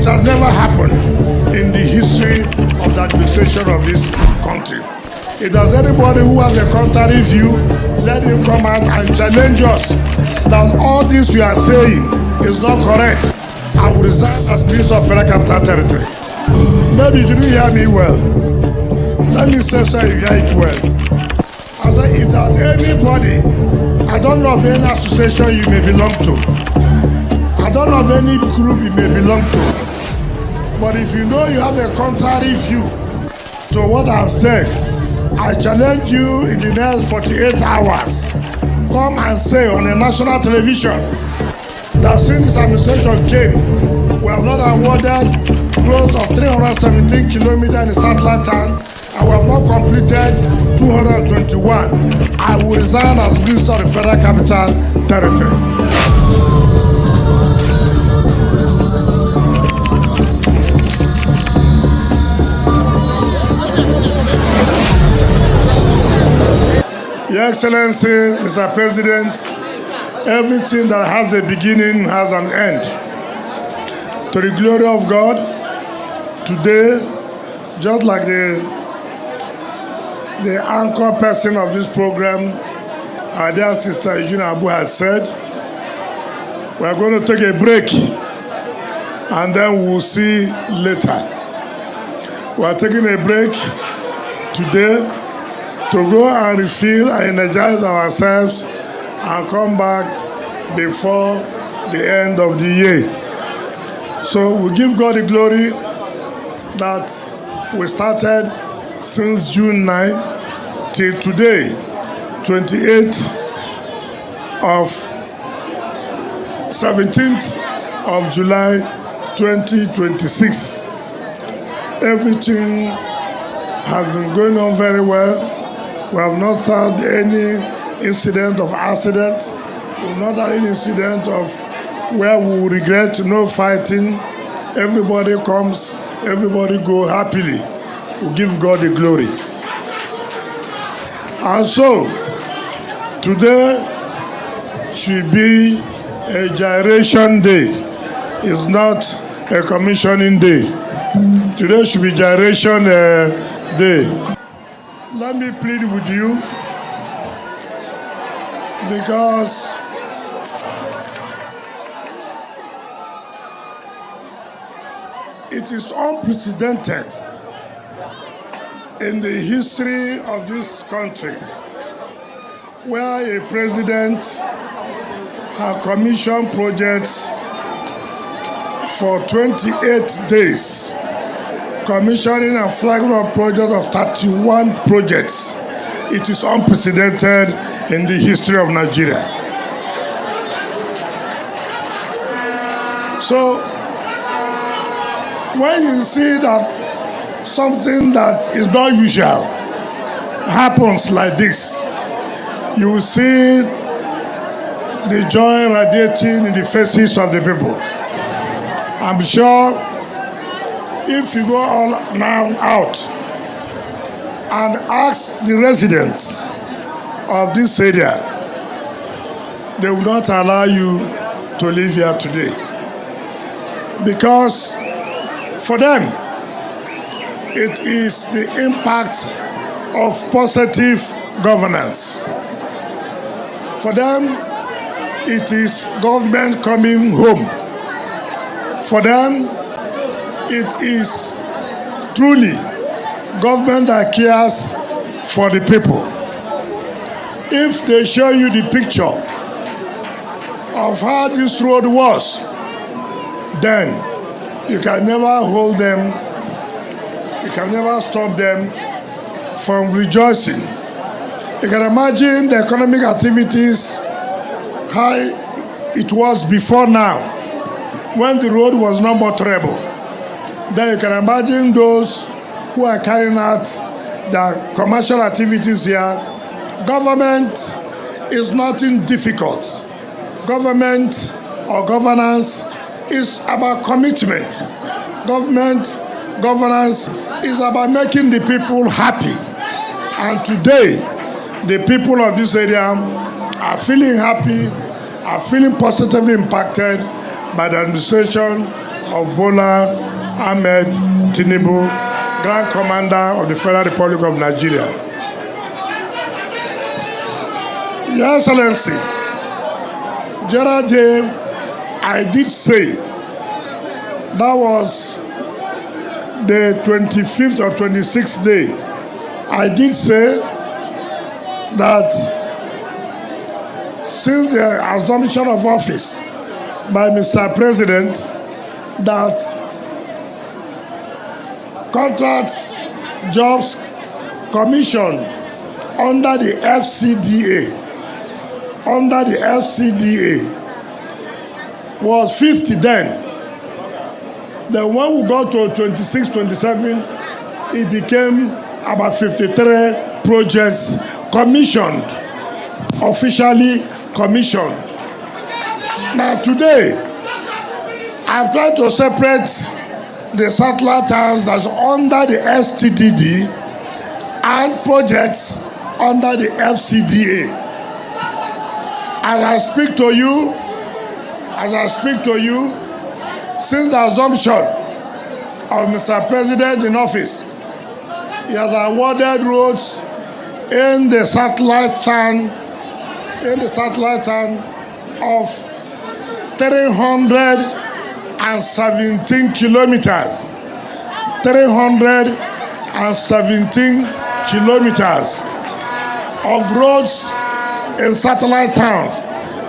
It has never happened in the history of the administration of this country. If there's anybody who has a contrary view, let him come out and challenge us that all this we are saying is not correct. I will resign as Minister of Federal Capital Territory. Maybe you didn't hear me well. Let me say so you hear it well. I said, if there's anybody, I don't know of any association you may belong to. I don't know of any group you may belong to. But if you know you have a contrary view to what I've said, I challenge you in the next 48 hours. Come and say on a national television that since this administration came, we have not awarded growth of 317 kilometers in the satellite town, and we have not completed 221. I will resign as Minister of the Federal Capital Territory. Your Excellency, Mr. President, everything that has a beginning has an end. To the glory of God, today, just like the anchor person of this program, our dear sister Eugenia Abu has said, we are going to take a break and then we'll see later. We are taking a break today to go and refill and energize ourselves and come back before the end of the year. So we give God the glory that we started since June 9 till today, 28th of 17th of July 2026. Everything has been going on very well. We have not found any incident of accident. We have not had any incident of where we regret no fighting. Everybody comes, everybody go happily. We give God the glory. And so, today should be a gyration day. It's not a commissioning day. Today should be gyration day. Let me plead with you because it is unprecedented in the history of this country where a president has commissioned projects for 28 days. Commissioning and flagging of projects of 31 projects. It is unprecedented in the history of Nigeria. So, when you see that something that is not usual happens like this, you will see the joy radiating in the faces of the people. I'm sure if you go all now out and ask the residents of this area, they will not allow you to live here today. Because for them, it is the impact of positive governance. For them, it is government coming home. For them, it is truly government that cares for the people. If they show you the picture of how this road was, then you can never hold them, you can never stop them from rejoicing. You can imagine the economic activities, how it was before now, when the road was not more trouble. Then you can imagine those who are carrying out the commercial activities here. Government is nothing difficult. Government or governance is about commitment. Governance is about making the people happy. And today, the people of this area are feeling happy, are feeling positively impacted by the administration of Bola Ahmed Tinubu, Grand Commander of the Federal Republic of Nigeria. Your Excellency, the other day I did say, that was the 25th or 26th day, I did say that since the assumption of office by Mr. President, that contracts, jobs, commission under the FCTA, was 50 then. Then when we got to 26, 27, it became about 53 projects commissioned, officially commissioned. Now today, I'm trying to separate the satellite towns that's under the STDD and projects under the FCTA. As I speak to you, since the assumption of Mr. President in office, he has awarded roads in the satellite town of 317 kilometers. 317 kilometers of roads in satellite towns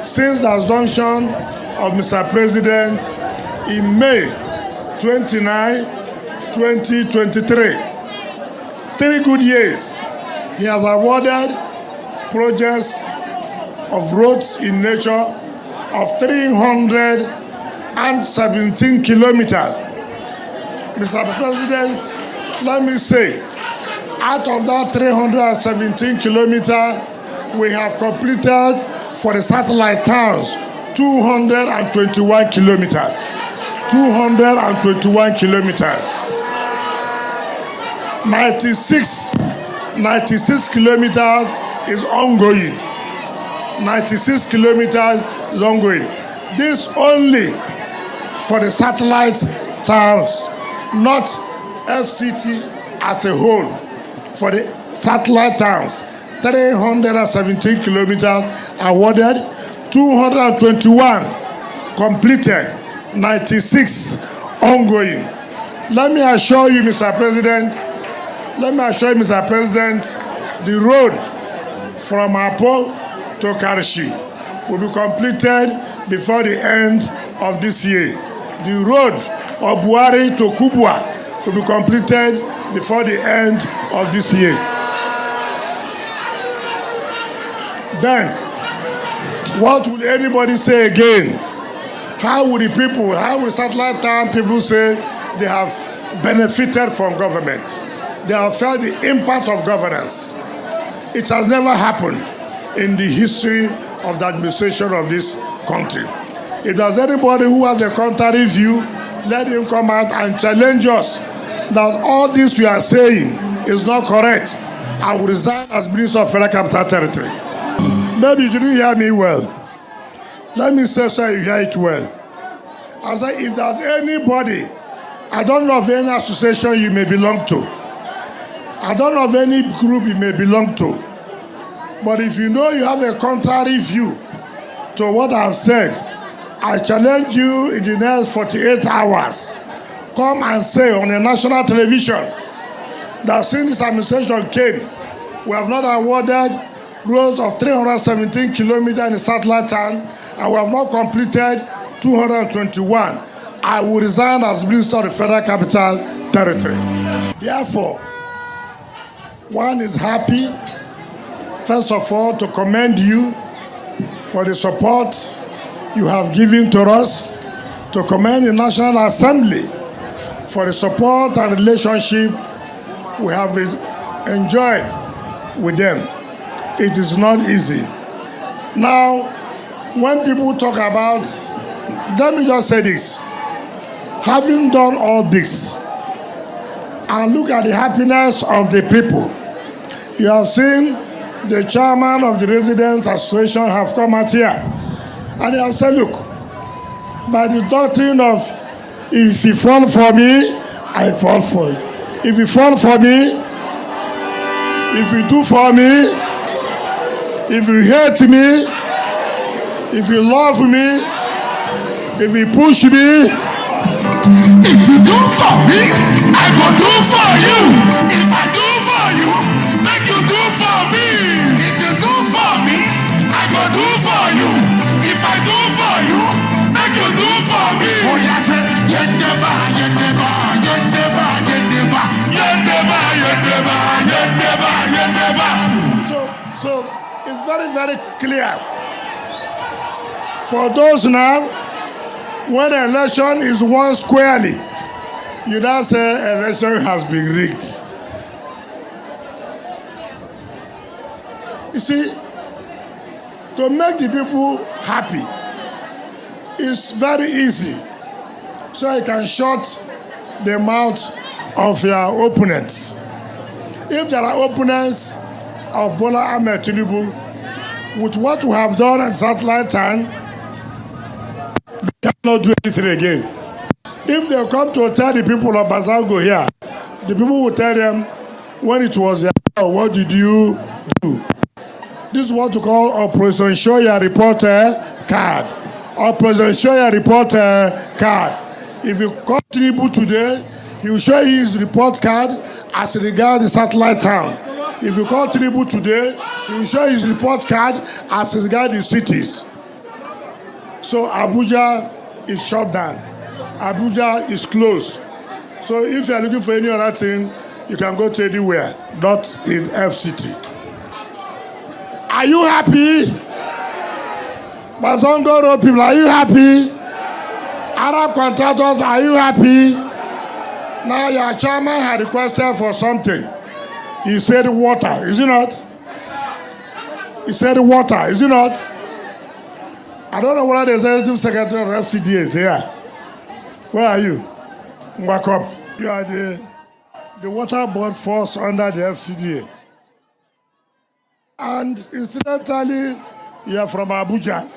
since the assumption of Mr. President in May 29, 2023. 3 good years. He has awarded projects of roads in nature of 317 kilometers. Mr. President, let me say, out of that 317 kilometers, we have completed for the satellite towns 221 kilometers. 221 kilometers. 96 kilometers is ongoing. 96 kilometers is ongoing. This only for the satellite towns, not FCT as a whole. For the satellite towns, 317 kilometers awarded, 221 completed, 96 ongoing. Let me assure you, Mr. President, the road from Apo to Karishi will be completed before the end of this year. The road of Buhari to Kubwa will be completed before the end of this year. Then, what will anybody say again? How will the satellite town people say they have benefited from government? They have felt the impact of governance. It has never happened in the history of the administration of this country. If there's anybody who has a contrary view, let him come out and challenge us that all this we are saying is not correct. I will resign as Minister of Federal Capital Territory. Maybe you didn't hear me well. Let me say so you hear it well. I said, if there's anybody, I don't know of any association you may belong to. I don't know of any group you may belong to. But if you know you have a contrary view to what I've said, I challenge you in the next 48 hours. Come and say on a national television that since this administration came, we have not awarded roads of 317 kilometers in the satellite town, and we have not completed 221. I will resign as Minister of the Federal Capital Territory. Therefore, one is happy, first of all, to commend you for the support you have given to us, to commend the National Assembly for the support and relationship we have enjoyed with them. It is not easy. Now, when people talk about, let me just say this. Having done all this, and look at the happiness of the people, you have seen the chairman of the Residents Association have come out here, and they have said, look, by the doctrine of If you fall for me, I fall for you. If you fall for me, if you do for me, if you hate me, if you love me, if you push me, if you do for me, I go do for you. If I do for you, make you do for me. If you do for me, I go do for you. If I do for you, make you do for me. Oh yes, yendeba, yendeba, yendeba, yendeba, yendeba, yendeba, yendeba, yendeba. So it's very, very clear for those now. When the election is won squarely, you don't say election has been rigged. You see, to make the people happy is very easy. So you can shut the mouth of your opponents. If there are opponents of Bola Ahmed Tinubu, with what we have done at satellite time, cannot do anything again. If they come to tell the people of Gbazango here, the people will tell them, when it was here, what did you do? This is what we call Operation Show Your Reporter card. Operation Show Your Reporter card. If you call Tinubu today, he will show you his report card as regards the satellite town. If you call Tinubu today, he will show his report card as regards the cities. So Abuja is shut down. Abuja is closed. So if you are looking for any other thing, you can go to anywhere, not in FCT. Are you happy? Gbazango Road people, are you happy? Arab contractors, are you happy? Now your chairman had requested for something. He said water, is it not? He said water, is it not? I don't know whether the executive secretary of FCTA is here. Where are you? Wake up. You are the water board force under the FCTA. And incidentally, you are from Abuja.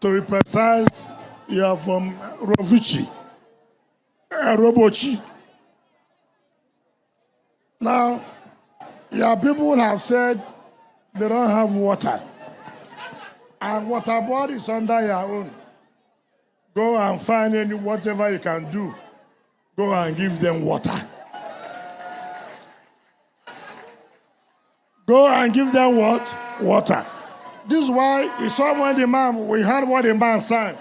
To be precise, you are from Robochi. Now, your people have said they don't have water. And water board is under your own. Go and find whatever you can do. Go and give them water. Go and give them what? Water. This is why it's someone the man, we heard what the man sang.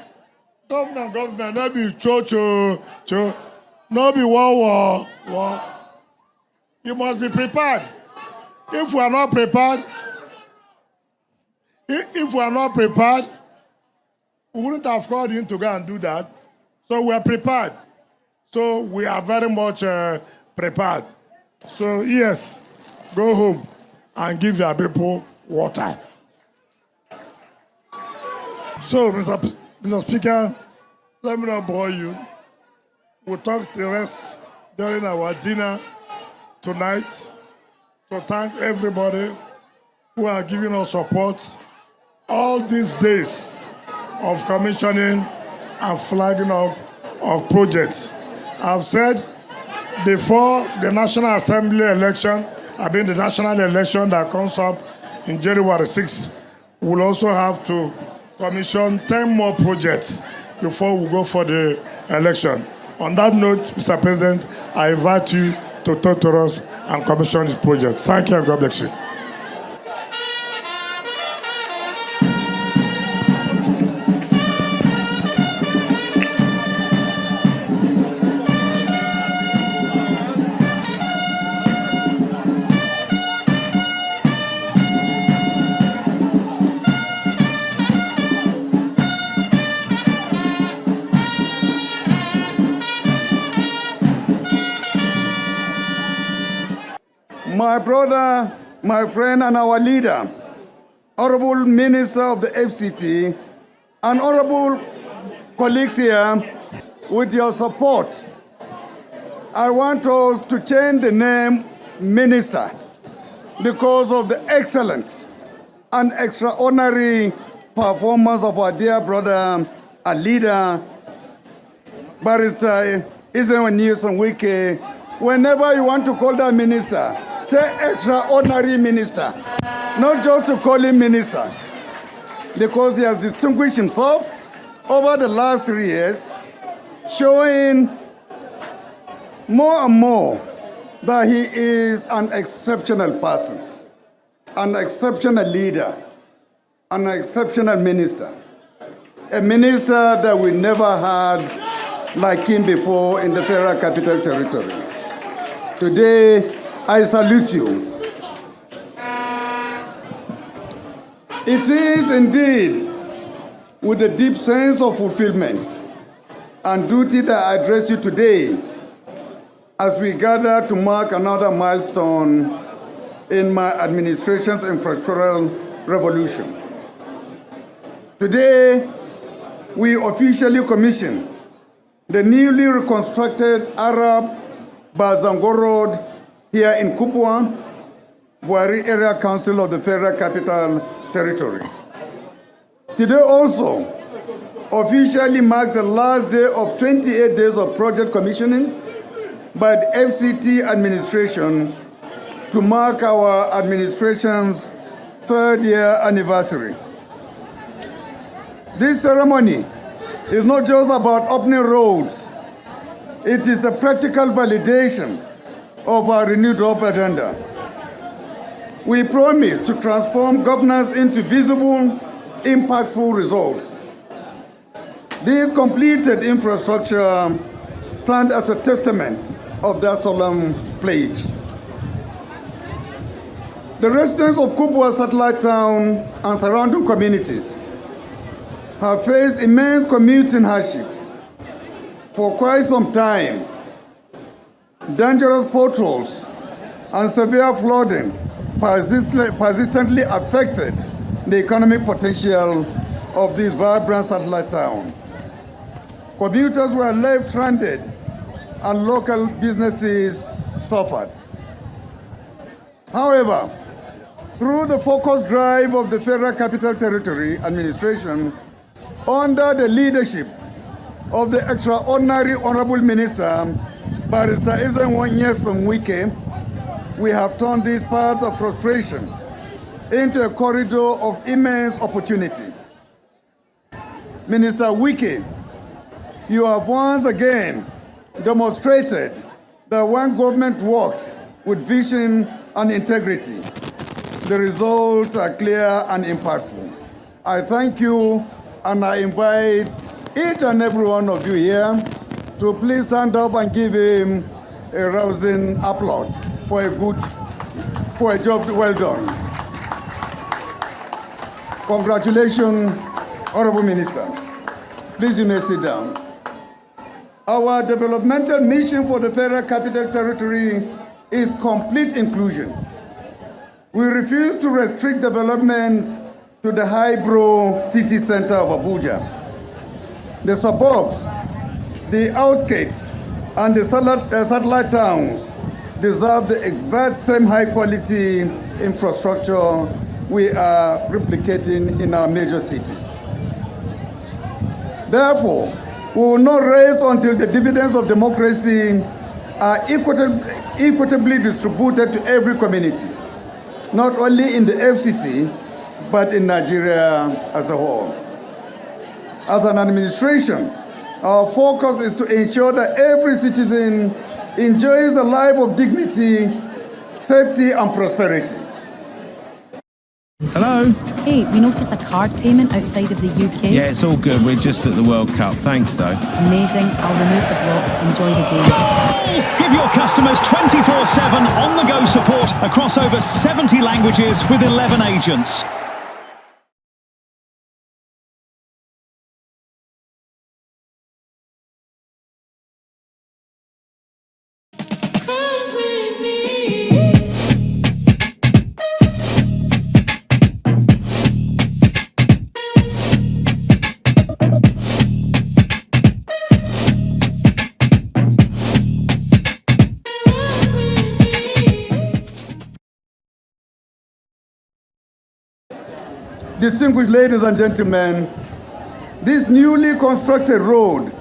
Governor, no be cho, no be war. You must be prepared. If we are not prepared, we wouldn't have called in to go and do that. So we are prepared. So we are very much prepared. So yes, go home and give your people water. So, Mr. Speaker, let me not bore you. We'll talk the rest during our dinner tonight to thank everybody who are giving us support all these days of commissioning and flagging of projects. I've said before the National Assembly election, the national election that comes up in January 6th, we'll also have to commission 10 more projects before we go for the election. On that note, Mr. President, I invite you to talk to us and commission this project. Thank you and God bless you. My brother, my friend, and our leader, Honorable Minister of the FCT, and honorable colleagues here, with your support, I want us to change the name Minister because of the excellent and extraordinary performance of our dear brother and leader, Barrister Ezenwo Nyesom Wike, whenever you want to call that minister, say extraordinary minister, not just to call him minister, because he has distinguished himself over the last 3 years, showing more and more that he is an exceptional person, an exceptional leader, an exceptional minister, a minister that we never had like him before in the Federal Capital Territory. Today, I salute you. It is indeed with a deep sense of fulfillment and duty that I address you today as we gather to mark another milestone in my administration's infrastructural revolution. Today, we officially commission the newly reconstructed Arab Gbazango Road here in Kubwa, Barr Area Council of the Federal Capital Territory. Today also officially marks the last day of 28 days of project commissioning by the FCT administration to mark our administration's 3rd year anniversary. This ceremony is not just about opening roads. It is a practical validation of our renewed hope agenda. We promise to transform governance into visible, impactful results. This completed infrastructure stands as a testament of that solemn pledge. The residents of Kubwa satellite town and surrounding communities have faced immense commuting hardships for quite some time. Dangerous potholes and severe flooding persistently affected the economic potential of this vibrant satellite town. Commuters were left stranded and local businesses suffered. However, through the focused drive of the Federal Capital Territory administration, under the leadership of the extraordinary Honorable Minister, Barrister Ezenwo Nyesom Wike, we have turned this path of frustration into a corridor of immense opportunity. Minister Wike, you have once again demonstrated that when government works with vision and integrity, the results are clear and impactful. I thank you, and I invite each and every one of you here to please stand up and give him a rousing applause for a job well done. Congratulations, Honorable Minister. Please, you may sit down. Our developmental mission for the Federal Capital Territory is complete inclusion. We refuse to restrict development to the highbrow city center of Abuja. The suburbs, the outskirts, and the satellite towns deserve the exact same high-quality infrastructure we are replicating in our major cities. Therefore, we will not rest until the dividends of democracy are equitably distributed to every community, not only in the FCT, but in Nigeria as a whole. As an administration, our focus is to ensure that every citizen enjoys a life of dignity, safety, and prosperity. Hello? Hey, we noticed a card payment outside of the UK. Yeah, it's all good. We're just at the World Cup. Thanks, though. Amazing. I'll remove the block. Enjoy the game. Give your customers 24/7 on-the-go support across over 70 languages with 11 agents. Distinguished ladies and gentlemen, this newly constructed road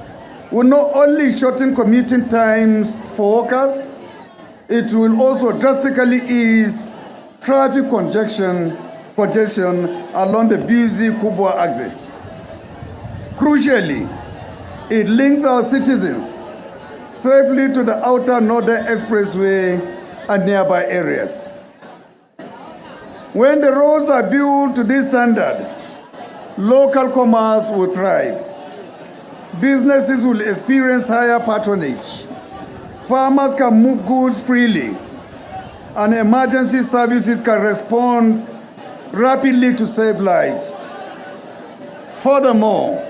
will not only shorten commuting times for workers, it will also drastically ease traffic congestion along the busy Kubwa axis. Crucially, it links our citizens safely to the outer northern expressway and nearby areas. When the roads are built to this standard, local commerce will thrive. Businesses will experience higher patronage. Farmers can move goods freely, and emergency services can respond rapidly to save lives. Furthermore,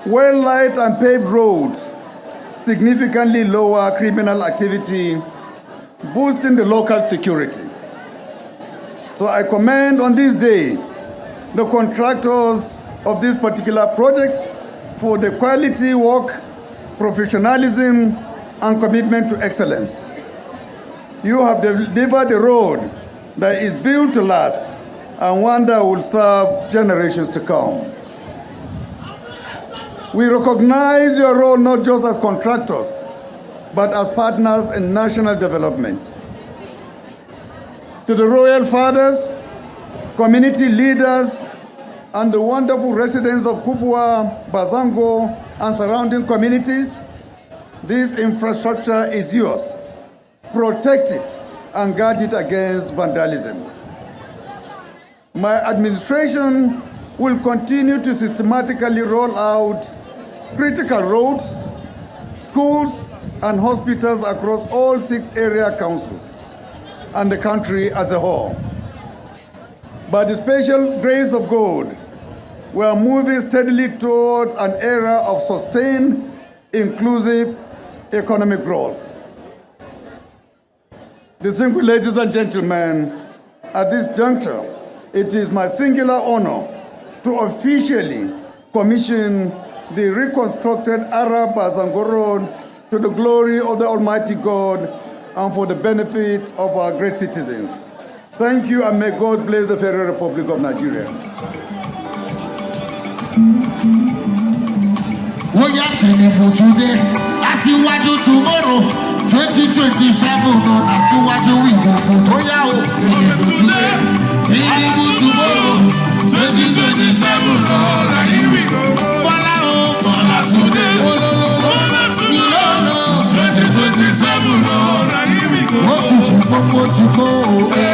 well-lit and paved roads significantly lower criminal activity, boosting the local security. So I commend on this day the contractors of this particular project for the quality work, professionalism, and commitment to excellence. You have delivered a road that is built to last and one that will serve generations to come. We recognize your role not just as contractors, but as partners in national development. To the royal fathers, community leaders, and the wonderful residents of Kubwa, Gbazango, and surrounding communities, this infrastructure is yours. Protect it and guard it against vandalism. My administration will continue to systematically roll out critical roads, schools, and hospitals across all 6 area councils and the country as a whole. By the special grace of God, we are moving steadily towards an era of sustained, inclusive economic growth. Distinguished ladies and gentlemen, at this juncture, it is my singular honor to officially commission the reconstructed Gbazango Road to the glory of the Almighty God and for the benefit of our great citizens. Thank you, and may God bless the Federal Republic of Nigeria. Tinubu today, Aṣíwájú tomorrow, 2027, Aṣíwájú we go for Oya o. Tinubu today, Tinubu tomorrow, 2027, Lord, and here we go. Bola o, Bola today, Bola tomorrow, 2027, Lord, and here we go. Mo ti jù pọ̀,